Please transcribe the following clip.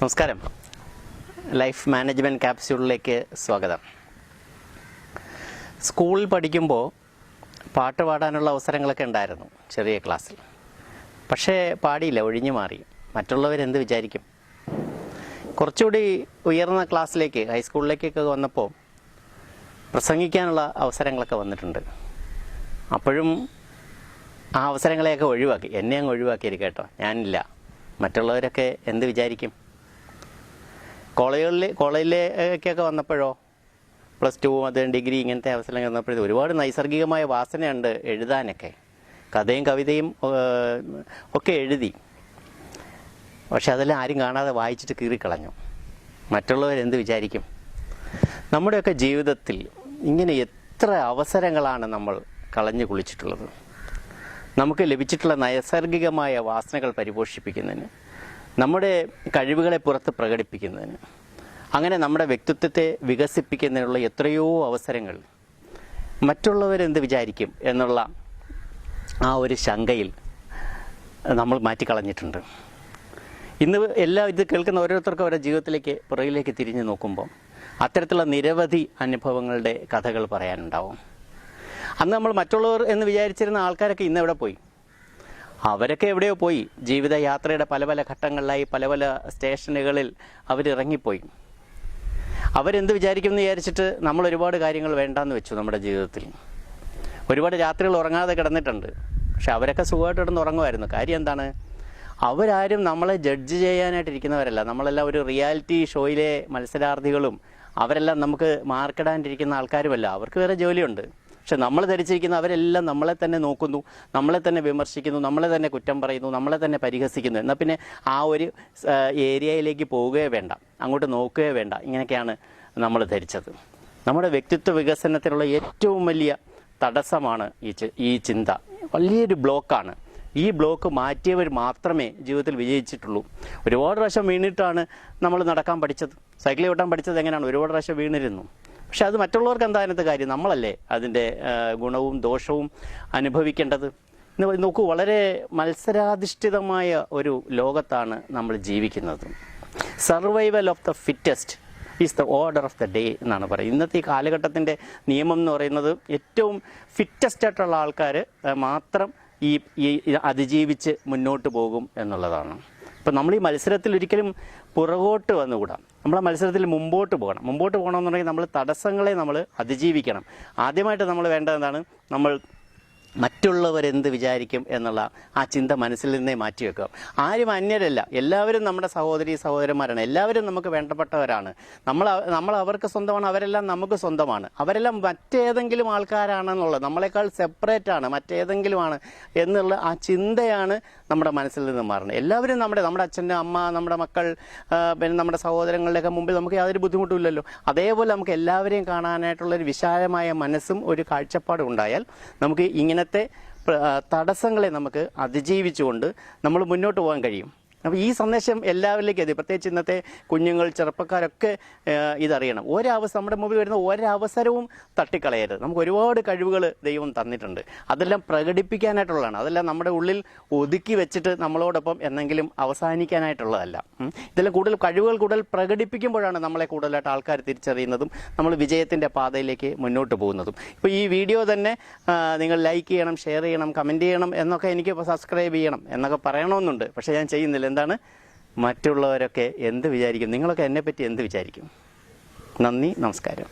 നമസ്കാരം. Life management ക്യാപ്സ്യൂളിലേക്ക് സ്വാഗതം. സ്കൂളിൽ പഠിക്കുമ്പോൾ പാട്ട് പാടാനുള്ള അവസരങ്ങളൊക്കെ ഉണ്ടായിരുന്നു ചെറിയ ക്ലാസ്സിൽ. പക്ഷേ പാടിയില്ല, ഒഴിഞ്ഞു മാറി. മറ്റുള്ളവരെന്ത് വിചാരിക്കും? കുറച്ചുകൂടി ഉയർന്ന ക്ലാസ്സിലേക്ക്, ഹൈസ്കൂളിലേക്കൊക്കെ വന്നപ്പോൾ പ്രസംഗിക്കാനുള്ള അവസരങ്ങളൊക്കെ വന്നിട്ടുണ്ട്. അപ്പോഴും ആ അവസരങ്ങളെയൊക്കെ ഒഴിവാക്കി. എന്നെ അങ്ങ് ഒഴിവാക്കിയിരിക്കും കേട്ടോ, ഞാനില്ല. മറ്റുള്ളവരൊക്കെ എന്ത് വിചാരിക്കും? കോളേജിലേക്കൊക്കെ വന്നപ്പോഴോ, +2 അത് ഡിഗ്രി ഇങ്ങനത്തെ അവസരങ്ങൾ വന്നപ്പോഴേ ഒരുപാട് നൈസർഗികമായ വാസനയുണ്ട് എഴുതാനൊക്കെ. കഥയും കവിതയും ഒക്കെ എഴുതി. പക്ഷെ അതെല്ലാം ആരും കാണാതെ വായിച്ചിട്ട് കീറിക്കളഞ്ഞു. മറ്റുള്ളവരെന്ത് വിചാരിക്കും? നമ്മുടെയൊക്കെ ജീവിതത്തിൽ ഇങ്ങനെ എത്ര അവസരങ്ങളാണ് നമ്മൾ കളഞ്ഞു കുളിച്ചിട്ടുള്ളത്. നമുക്ക് ലഭിച്ചിട്ടുള്ള നൈസർഗികമായ വാസനകൾ പരിപോഷിപ്പിക്കുന്നതിന്, നമ്മുടെ കഴിവുകളെ പുറത്ത് പ്രകടിപ്പിക്കുന്നതിന്, അങ്ങനെ നമ്മുടെ വ്യക്തിത്വത്തെ വികസിപ്പിക്കുന്നതിനുള്ള എത്രയോ അവസരങ്ങൾ മറ്റുള്ളവരെന്ത് വിചാരിക്കും എന്നുള്ള ആ ഒരു ശങ്കയിൽ നമ്മൾ മാറ്റിക്കളഞ്ഞിട്ടുണ്ട്. ഇന്ന് ഇത് കേൾക്കുന്ന ഓരോരുത്തർക്കും അവരുടെ ജീവിതത്തിലേക്ക് പുറകിലേക്ക് തിരിഞ്ഞു നോക്കുമ്പോൾ അത്തരത്തിലുള്ള നിരവധി അനുഭവങ്ങളുടെ കഥകൾ പറയാനുണ്ടാവും. അന്ന് നമ്മൾ മറ്റുള്ളവർ എന്ന് വിചാരിച്ചിരുന്ന ആൾക്കാരൊക്കെ ഇന്ന് എവിടെ പോയി? അവരൊക്കെ എവിടെയോ പോയി. ജീവിതയാത്രയുടെ പല പല ഘട്ടങ്ങളിലായി പല പല സ്റ്റേഷനുകളിൽ അവരിറങ്ങിപ്പോയി. അവരെന്ത് വിചാരിക്കുമെന്ന് വിചാരിച്ചിട്ട് നമ്മൾ ഒരുപാട് കാര്യങ്ങൾ വേണ്ടാന്ന് വെച്ചു. നമ്മുടെ ജീവിതത്തിൽ ഒരുപാട് രാത്രികൾ ഉറങ്ങാതെ കിടന്നിട്ടുണ്ട്. പക്ഷെ അവരൊക്കെ സുഖമായിട്ട് കിടന്ന് ഉറങ്ങുമായിരുന്നു. കാര്യം എന്താണ്? അവരാരും നമ്മളെ ജഡ്ജ് ചെയ്യാനായിട്ടിരിക്കുന്നവരല്ല. നമ്മളെല്ലാം ഒരു റിയാലിറ്റി ഷോയിലെ മത്സരാർത്ഥികളും അവരെല്ലാം നമുക്ക് മാർക്കിടാണ്ടിരിക്കുന്ന ആൾക്കാരുമല്ല. അവർക്ക് വേറെ ജോലിയുണ്ട്. പക്ഷെ നമ്മൾ ധരിച്ചിരിക്കുന്ന അവരെല്ലാം നമ്മളെ തന്നെ നോക്കുന്നു, നമ്മളെ തന്നെ വിമർശിക്കുന്നു, നമ്മളെ തന്നെ കുറ്റം പറയുന്നു, നമ്മളെ തന്നെ പരിഹസിക്കുന്നു. എന്നാൽ പിന്നെ ആ ഒരു ഏരിയയിലേക്ക് പോവുകയോ വേണ്ട, അങ്ങോട്ട് നോക്കുകയോ വേണ്ട. ഇങ്ങനെയൊക്കെയാണ് നമ്മൾ ധരിച്ചത്. നമ്മുടെ വ്യക്തിത്വ വികസനത്തിനുള്ള ഏറ്റവും വലിയ തടസ്സമാണ് ഈ ചിന്ത. വലിയൊരു ബ്ലോക്കാണ്. ഈ ബ്ലോക്ക് മാറ്റിയവർ മാത്രമേ ജീവിതത്തിൽ വിജയിച്ചിട്ടുള്ളൂ. ഒരുപാട് പ്രാവശ്യം വീണിട്ടാണ് നമ്മൾ നടക്കാൻ പഠിച്ചത്. സൈക്കിൾ ഓട്ടാൻ പഠിച്ചത് എങ്ങനെയാണ്? ഒരുപാട് പ്രാവശ്യം വീണിരുന്നു. പക്ഷെ അത് മറ്റുള്ളവർക്ക് എന്താ അതിനകത്ത് കാര്യം? നമ്മളല്ലേ അതിൻ്റെ ഗുണവും ദോഷവും അനുഭവിക്കേണ്ടത്. നോക്കൂ, വളരെ മത്സരാധിഷ്ഠിതമായ ഒരു ലോകത്താണ് നമ്മൾ ജീവിക്കുന്നത്. Survival of the fittest is the order of the day എന്നാണ് പറയുന്നത്. ഇന്നത്തെ ഈ കാലഘട്ടത്തിൻ്റെ നിയമം എന്ന് പറയുന്നത് ഏറ്റവും ഫിറ്റസ്റ്റ് ആയിട്ടുള്ള ആൾക്കാർ മാത്രം ഈ അതിജീവിച്ച് മുന്നോട്ട് പോകും എന്നുള്ളതാണ്. ഇപ്പം നമ്മൾ ഈ മത്സരത്തിൽ ഒരിക്കലും പുറകോട്ട് വന്നുകൂടാ. നമ്മൾ ആ മത്സരത്തിൽ മുമ്പോട്ട് പോകണമെന്നുണ്ടെങ്കിൽ നമ്മൾ തടസ്സങ്ങളെ നമ്മൾ അതിജീവിക്കണം. ആദ്യമായിട്ട് നമ്മൾ വേണ്ടത് എന്താണ്? നമ്മൾ മറ്റുള്ളവരെന്ത് വിചാരിക്കും എന്നുള്ള ആ ചിന്ത മനസ്സിൽ നിന്നേ മാറ്റിവെക്കുക. ആരും അന്യരല്ല, എല്ലാവരും നമ്മുടെ സഹോദരന്മാരാണ്. എല്ലാവരും നമുക്ക് വേണ്ടപ്പെട്ടവരാണ്. നമ്മൾ അവർക്ക് സ്വന്തമാണ്, അവരെല്ലാം നമുക്ക് സ്വന്തമാണ്. അവരെല്ലാം മറ്റേതെങ്കിലും ആൾക്കാരാണെന്നുള്ളത്, നമ്മളെക്കാൾ സെപ്പറേറ്റാണ്, മറ്റേതെങ്കിലുമാണ് എന്നുള്ള ആ ചിന്തയാണ് നമ്മുടെ മനസ്സിൽ നിന്ന് മാറുന്നത്. എല്ലാവരും നമ്മുടെ അച്ഛൻ, അമ്മ, നമ്മുടെ മക്കൾ, പിന്നെ നമ്മുടെ സഹോദരങ്ങളുടെയൊക്കെ മുമ്പിൽ നമുക്ക് യാതൊരു ബുദ്ധിമുട്ടുമില്ലല്ലോ. അതേപോലെ നമുക്ക് എല്ലാവരെയും കാണാനായിട്ടുള്ളൊരു വിശാലമായ മനസ്സും ഒരു കാഴ്ചപ്പാടും ഉണ്ടായാൽ നമുക്ക് ഇങ്ങനത്തെ തടസ്സങ്ങളെ നമുക്ക് അതിജീവിച്ചുകൊണ്ട് നമ്മൾ മുന്നോട്ട് പോകാൻ കഴിയും. അപ്പോൾ ഈ സന്ദേശം എല്ലാവരിലേക്കും എത്തി. പ്രത്യേകിച്ച് ഇന്നത്തെ കുഞ്ഞുങ്ങൾ, ചെറുപ്പക്കാരൊക്കെ ഇതറിയണം. നമ്മുടെ മുമ്പിൽ വരുന്ന ഒരവസരവും തട്ടിക്കളയരുത്. നമുക്ക് ഒരുപാട് കഴിവുകൾ ദൈവം തന്നിട്ടുണ്ട്. അതെല്ലാം പ്രകടിപ്പിക്കാനായിട്ടുള്ളതാണ്. അതെല്ലാം നമ്മുടെ ഉള്ളിൽ ഒതുക്കി വെച്ചിട്ട് നമ്മളോടൊപ്പം എന്നെങ്കിലും അവസാനിക്കാനായിട്ടുള്ളതല്ല. ഇതെല്ലാം കഴിവുകൾ കൂടുതൽ പ്രകടിപ്പിക്കുമ്പോഴാണ് നമ്മളെ കൂടുതലായിട്ട് ആൾക്കാർ തിരിച്ചറിയുന്നതും നമ്മൾ വിജയത്തിൻ്റെ പാതയിലേക്ക് മുന്നോട്ട് പോകുന്നതും. ഇപ്പോൾ ഈ വീഡിയോ തന്നെ നിങ്ങൾ ലൈക്ക് ചെയ്യണം, ഷെയർ ചെയ്യണം, കമൻറ്റ് ചെയ്യണം എന്നൊക്കെ, എനിക്ക് സബ്സ്ക്രൈബ് ചെയ്യണം എന്നൊക്കെ പറയണമെന്നുണ്ട്. പക്ഷേ ഞാൻ ചെയ്യുന്നില്ല. എന്താണ്? മറ്റുള്ളവരൊക്കെ എന്ത് വിചാരിക്കും? നിങ്ങളൊക്കെ എന്നെപ്പറ്റി എന്ത് വിചാരിക്കും? നന്ദി, നമസ്കാരം.